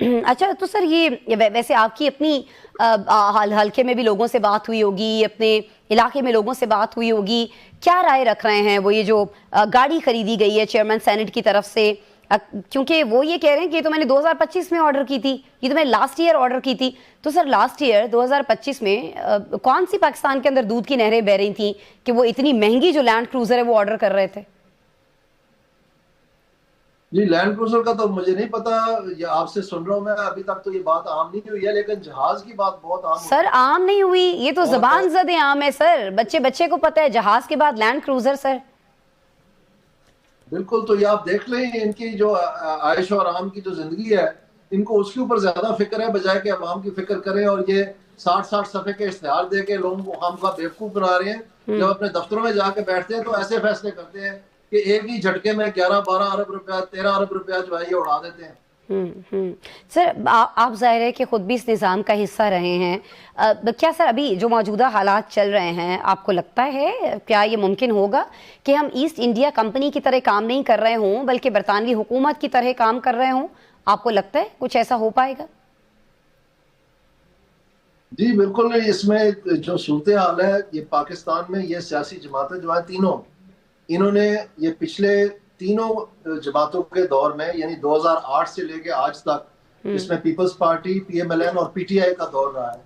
اچھا تو سر یہ ویسے آپ کی اپنی حلقے میں بھی لوگوں سے بات ہوئی ہوگی, اپنے علاقے میں لوگوں سے بات ہوئی ہوگی, کیا رائے رکھ رہے ہیں وہ یہ جو گاڑی خریدی گئی ہے چیئرمین سینٹ کی طرف سے, کیونکہ وہ یہ کہہ رہے ہیں کہ یہ تو میں نے 2025 میں آرڈر کی تھی, یہ تو میں نے لاسٹ ایئر آرڈر کی تھی. تو سر لاسٹ ایئر 2025 میں کون سی پاکستان کے اندر دودھ کی نہریں بہ رہی تھیں کہ وہ اتنی مہنگی جو لینڈ کروزر ہے وہ آرڈر کر رہے تھے؟ جی لینڈ کروزر کا تو مجھے نہیں پتا, یہ آپ سے سن رہا ہوں میں, ابھی تک تو یہ بات عام نہیں ہوئی ہے, لیکن جہاز کی بات بہت عام سر عام نہیں ہوئی, یہ تو زبان زد عام ہے سر, بچے کو پتہ ہے جہاز کے بعد لینڈ کروزر. سر بالکل, تو یہ آپ دیکھ لیں ان کی جو عائش و آرام کی جو زندگی ہے, ان کو اس کے اوپر زیادہ فکر ہے بجائے کہ عوام کی فکر کریں, اور یہ 60 صفحے کے اشتہار دے کے لوگوں کو خام خواہ بیوقوف بنا رہے ہیں. جب اپنے دفتروں میں جا کے بیٹھتے ہیں تو ایسے فیصلے کرتے ہیں کہ ایک ہی جھٹکے میں 11-12 ارب روپیہ 13 ارب روپیہ جو ہے یہ اڑا دیتے ہیں. سر آپ ظاہر ہے کہ خود بھی اس نظام کا حصہ رہے ہیں, کیا سر ابھی جو موجودہ حالات چل رہے ہیں آپ کو لگتا ہے کیا یہ ممکن ہوگا کہ ہم ایسٹ انڈیا کمپنی کی طرح کام نہیں کر رہے ہوں بلکہ برطانوی حکومت کی طرح کام کر رہے ہوں؟ آپ کو لگتا ہے کچھ ایسا ہو پائے گا؟ جی بالکل نہیں, اس میں جو صورتحال ہے یہ پاکستان میں یہ سیاسی جماعتیں جو ہیں تینوں, انہوں نے یہ پچھلے تینوں جماعتوں کے دور میں یعنی 2008 سے لے کے آج تک, اس میں Peoples Party, P M L N اور پی ٹی آئی کا دور رہا ہے.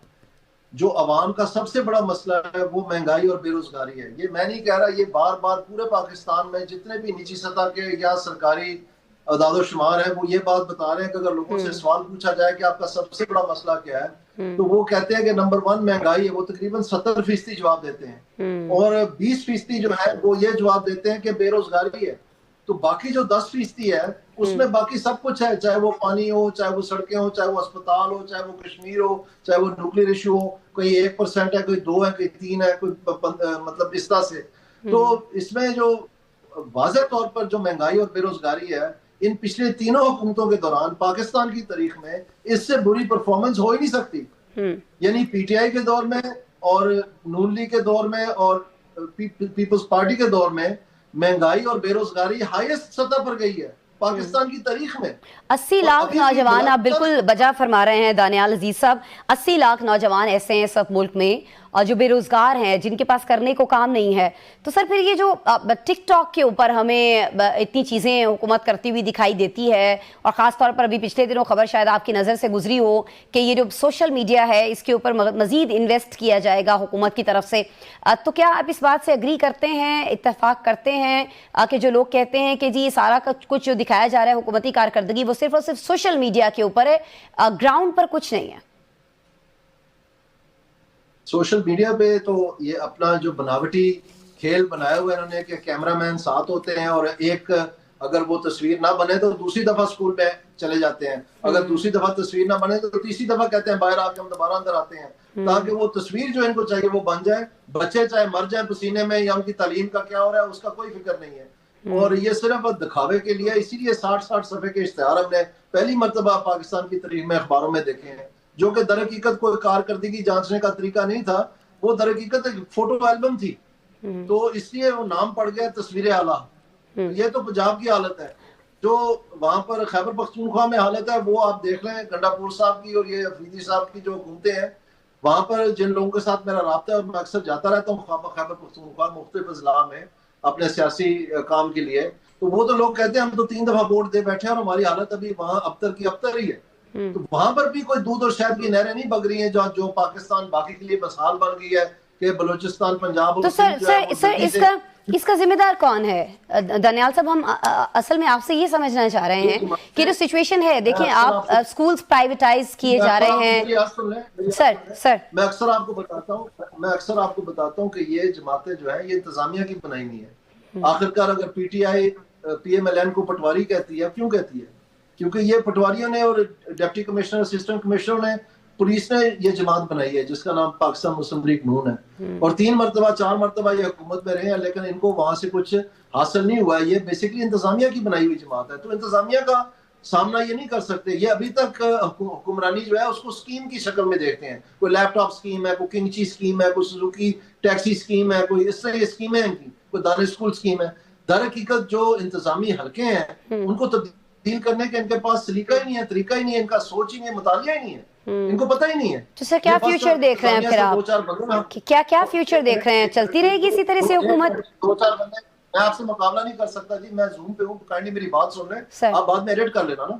جو عوام کا سب سے بڑا مسئلہ ہے وہ مہنگائی اور بے روزگاری ہے. یہ میں نہیں کہہ رہا, یہ بار بار پورے پاکستان میں جتنے بھی نجی سطح کے یا سرکاری اعداد و شمار ہیں وہ یہ بات بتا رہے ہیں کہ اگر لوگوں سے سوال پوچھا جائے کہ آپ کا سب سے بڑا مسئلہ کیا ہے, تو وہ کہتے ہیں کہ نمبر 1 مہنگائی ہے, وہ تقریباً 70% جواب دیتے ہیں, اور 20% جو ہے وہ یہ جواب دیتے ہیں کہ بے روزگاری ہے. تو باقی جو 10% ہے اس میں باقی سب کچھ ہے, چاہے وہ پانی ہو, چاہے وہ سڑکیں ہو, چاہے وہ اسپتال ہو, چاہے وہ کشمیر ہو, چاہے وہ نیوکلیئر ایشو ہو, کوئی 1% ہے, کوئی 2 ہے, کوئی 3 ہے, کوئی مطلب اس طرح سے. تو اس میں جو واضح طور پر جو مہنگائی اور بے روزگاری ہے, ان پچھلے تینوں حکومتوں کے دوران پاکستان کی تاریخ میں اس سے بری پرفارمنس ہو ہی نہیں سکتی. یعنی پی ٹی آئی کے دور میں اور نون لیگ کے دور میں اور پیپلز پارٹی کے دور میں مہنگائی اور بے روزگاری ہائیسٹ سطح پر گئی ہے پاکستان کی تاریخ میں. 80 لاکھ نوجوان, آپ بالکل بجا فرما رہے ہیں دانیال عزیز صاحب, 80 لاکھ نوجوان ایسے ہیں سب ملک میں اور جو بے روزگار ہیں, جن کے پاس کرنے کو کام نہیں ہے. تو سر پھر یہ جو ٹک ٹاک کے اوپر ہمیں اتنی چیزیں حکومت کرتی ہوئی دکھائی دیتی ہے, اور خاص طور پر ابھی پچھلے دنوں خبر شاید آپ کی نظر سے گزری ہو کہ یہ جو سوشل میڈیا ہے اس کے اوپر مزید انویسٹ کیا جائے گا حکومت کی طرف سے, تو کیا آپ اس بات سے اگری کرتے ہیں, اتفاق کرتے ہیں کہ جو لوگ کہتے ہیں کہ جی یہ سارا کچھ جو دکھایا جا رہا ہے حکومتی کارکردگی وہ صرف اور صرف سوشل میڈیا کے اوپر ہے, گراؤنڈ پر کچھ نہیں ہے؟ سوشل میڈیا پہ تو یہ اپنا جو بناوٹی کھیل بنایا ہوا ہے انہوں نے کہ کیمرہ مین ساتھ ہوتے ہیں, اور ایک اگر وہ تصویر نہ بنے تو دوسری دفعہ سکول میں چلے جاتے ہیں, اگر دوسری دفعہ تصویر نہ بنے تو تیسری دفعہ کہتے ہیں باہر آ کے ہم دوبارہ اندر آتے ہیں, تاکہ وہ تصویر جو ان کو چاہیے وہ بن جائے. بچے چاہے مر جائیں پسینے میں یا ان کی تعلیم کا کیا ہو رہا ہے اس کا کوئی فکر نہیں ہے, اور یہ صرف دکھاوے کے لیے. اسی لیے 60 صفحے کے اشتہار ہم نے پہلی مرتبہ پاکستان کی تاریخ میں اخباروں میں دیکھے ہیں, جو کہ در حقیقت کوئی کارکردگی جانچنے کا طریقہ نہیں تھا, وہ در حقیقت ایک فوٹو البم تھی. تو اس لیے وہ نام پڑ گیا تصویر اعلیٰ. یہ تو پنجاب کی حالت ہے. جو وہاں پر خیبر پختونخوا میں حالت ہے وہ آپ دیکھ لیں, گنڈا پور صاحب کی اور یہ افریدی صاحب کی جو حکومتیں ہیں, وہاں پر جن لوگوں کے ساتھ میرا رابطہ ہے اور میں اکثر جاتا رہتا ہوں خیبر پختونخوا مختلف اضلاع میں اپنے سیاسی کام کے لیے, تو وہ تو لوگ کہتے ہیں ہم تو 3 دفعہ ووٹ دے بیٹھے ہیں اور ہماری حالت ابھی وہاں ابتر کی ابتر ہی ہے. تو وہاں پر بھی کوئی دودھ اور شہد کی نہریں نہیں بگ رہی ہیں جو پاکستان باقی کے لیے مثال بن گئی ہے کہ بلوچستان, پنجاب. تو سر اس کا ذمہ دار کون ہے دانیال صاحب؟ ہم اصل میں آپ سے یہ سمجھنا چاہ رہے ہیں کہ جو سچویشن ہے, دیکھیں آپ سکولز پرائیویٹائز کیے جا رہے ہیں. سر میں اکثر آپ کو بتاتا ہوں کہ یہ جماعتیں جو ہیں یہ انتظامیہ کی بنائی نہیں ہے. آخرکار اگر P T I P M L N کو پٹواری کہتی ہے, کیوں کہتی ہے؟ کیونکہ یہ پٹواریوں نے اور ڈپٹی کمشنر, اسسٹنٹ کمشنر نے, پولیس نے یہ جماعت بنائی ہے جس کا نام پاکستان مسلم لیگ نون ہے, اور 3 مرتبہ 4 مرتبہ یہ حکومت میں رہے ہیں, لیکن ان کو وہاں سے کچھ حاصل نہیں ہوا ہے. یہ بیسیکلی انتظامیہ کی بنائی ہوئی جماعت ہے, تو انتظامیہ کا سامنا یہ نہیں کر سکتے. یہ ابھی تک حکمرانی جو ہے اس کو اسکیم کی شکل میں دیکھتے ہیں, کوئی لیپ ٹاپ اسکیم ہے, کوئی کنگچی اسکیم ہے, کوئی سوزوکی ٹیکسی اسکیم ہے, کوئی اس طرح اسکیمیں ہیں ان کی, کوئی دانش اسکول اسکیم ہے. در حقیقت جو انتظامی حلقے ہیں ان کو تبدیل کرنے کا ان کے پاس سلیقہ ہی نہیں ہے, طریقہ ہی نہیں ہے, ان کا سوچ ہی نہیں ہے, مطالعہ ہی نہیں ہے, ان کو پتہ ہی نہیں ہے. تو سر کیا فیوچر دیکھ رہے ہیں پھر آپ, کیا فیوچر دیکھ رہے ہیں, چلتی رہے گی اسی طرح سے حکومت؟ 2-4 بندے میں آپ سے مقابلہ نہیں کر سکتا جی, میں زوم پہ ہوں, کائنڈلی میری بات سن رہے ہیں, آپ بعد میں ایڈٹ کر لینا نا.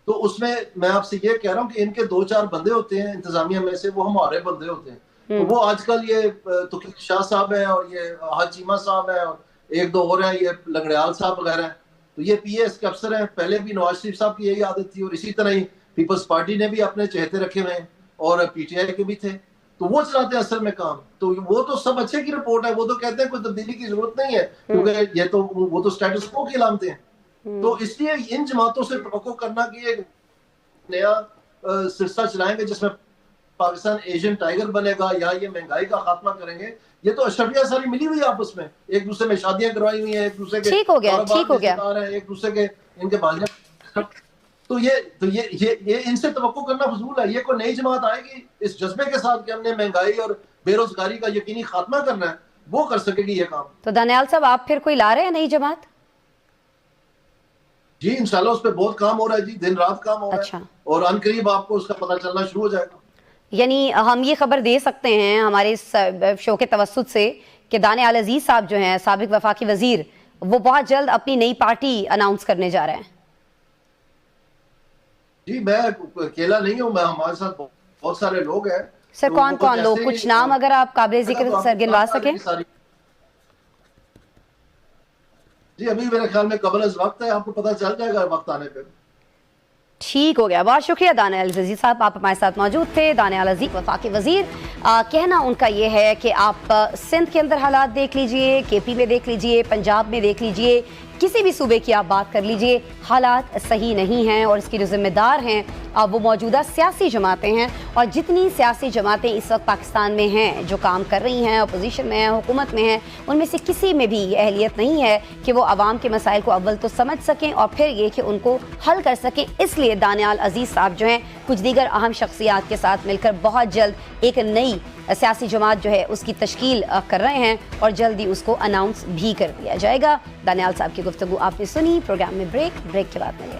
تو اس میں آپ سے یہ کہہ رہا ہوں کہ ان کے 2-4 بندے ہوتے ہیں انتظامیہ میں سے, وہ ہمارے بندے ہوتے ہیں. تو وہ آج کل یہ توقیق شاہ صاحب ہیں اور یہ حاج چیمہ صاحب ہیں اور 1-2 اور ہیں, یہ لنگڑیال صاحب وغیرہ ہیں. تو یہ پی اے ایس کے افسر ہیں, پہلے بھی نواز شریف صاحب کی یہی عادت تھی, اور اسی طرح ہی پیپلز پارٹی نے بھی اپنے چہتے رکھے ہوئے ہیں, اور پی ٹی آئی کے بھی تھے. تو وہ چلاتے ہیں اصل میں کام. تو وہ تو سب اچھے کی رپورٹ ہے, وہ تو کہتے ہیں کوئی تبدیلی کی ضرورت نہیں ہے, کیونکہ یہ تو وہ تو سٹیٹس کو کی علامتیں ہیں. تو اس لیے ان جماعتوں سے توقع کرنا کہ ایک نیا سلسلہ چلائیں گے جس میں پاکستان ایشین ٹائیگر بنے گا یا یہ مہنگائی کا خاتمہ کریں گے, یہ تو اشرفیہ ساری ملی ہوئی آپس میں, ایک دوسرے میں شادیاں کروائی ہوئی ہیں, ایک دوسرے کے کاروبار ہیں, ایک دوسرے کے ان کے بھائیاں. تو یہ ان سے توقع کرنا فضول ہے. یہ کوئی نئی جماعت آئے گی اس جذبے کے ساتھ کہ ہم نے مہنگائی اور بے روزگاری کا یقینی خاتمہ کرنا ہے, وہ کر سکے گی یہ کام. تو دانیال صاحب آپ پھر کوئی لا رہے ہیں نئی جماعت؟ جی انشاءاللہ اس پہ بہت کام ہو رہا ہے جی, دن رات کام ہو رہا ہے, اور ان قریب آپ کو اس کا پتہ چلنا شروع ہو جائے گا. یعنی ہم یہ خبر دے سکتے ہیں ہمارے اس شو کے توسط سے کہ دانیال عزیز صاحب جو ہیں سابق وفاقی وزیر, وہ بہت جلد اپنی نئی پارٹی اناؤنس کرنے جا رہے ہیں. جی میں اکیلا نہیں ہوں, میں ہمارے ساتھ بہت سارے لوگ ہیں. سر کون لوگ, کچھ نام اگر آپ قابل ذکر سر گنوا سکیں؟ جی ابھی میرے خیال میں قبل از وقت ہے, آپ کو پتہ چل جائے گا وقت آنے پہ. ٹھیک ہو گیا, بہت شکریہ دانیال عزیز صاحب, آپ ہمارے ساتھ موجود تھے. دانیال عزیز وفاقی وزیر, کہنا ان کا یہ ہے کہ آپ سندھ کے اندر حالات دیکھ لیجئے, کے پی میں دیکھ لیجئے, پنجاب میں دیکھ لیجئے, کسی بھی صوبے کی آپ بات کر لیجئے, حالات صحیح نہیں ہیں, اور اس کی جو ذمہ دار ہیں وہ موجودہ سیاسی جماعتیں ہیں. اور جتنی سیاسی جماعتیں اس وقت پاکستان میں ہیں, جو کام کر رہی ہیں, اپوزیشن میں ہیں, حکومت میں ہیں, ان میں سے کسی میں بھی یہ اہلیت نہیں ہے کہ وہ عوام کے مسائل کو اول تو سمجھ سکیں اور پھر یہ کہ ان کو حل کر سکیں. اس لیے دانیال عزیز صاحب جو ہیں کچھ دیگر اہم شخصیات کے ساتھ مل کر بہت جلد ایک نئی سیاسی جماعت جو ہے اس کی تشکیل کر رہے ہیں, اور جلدی اس کو اناؤنس بھی کر دیا جائے گا. دانیال صاحب کی گفتگو آپ نے سنی. پروگرام میں بریک کے بعد ملے.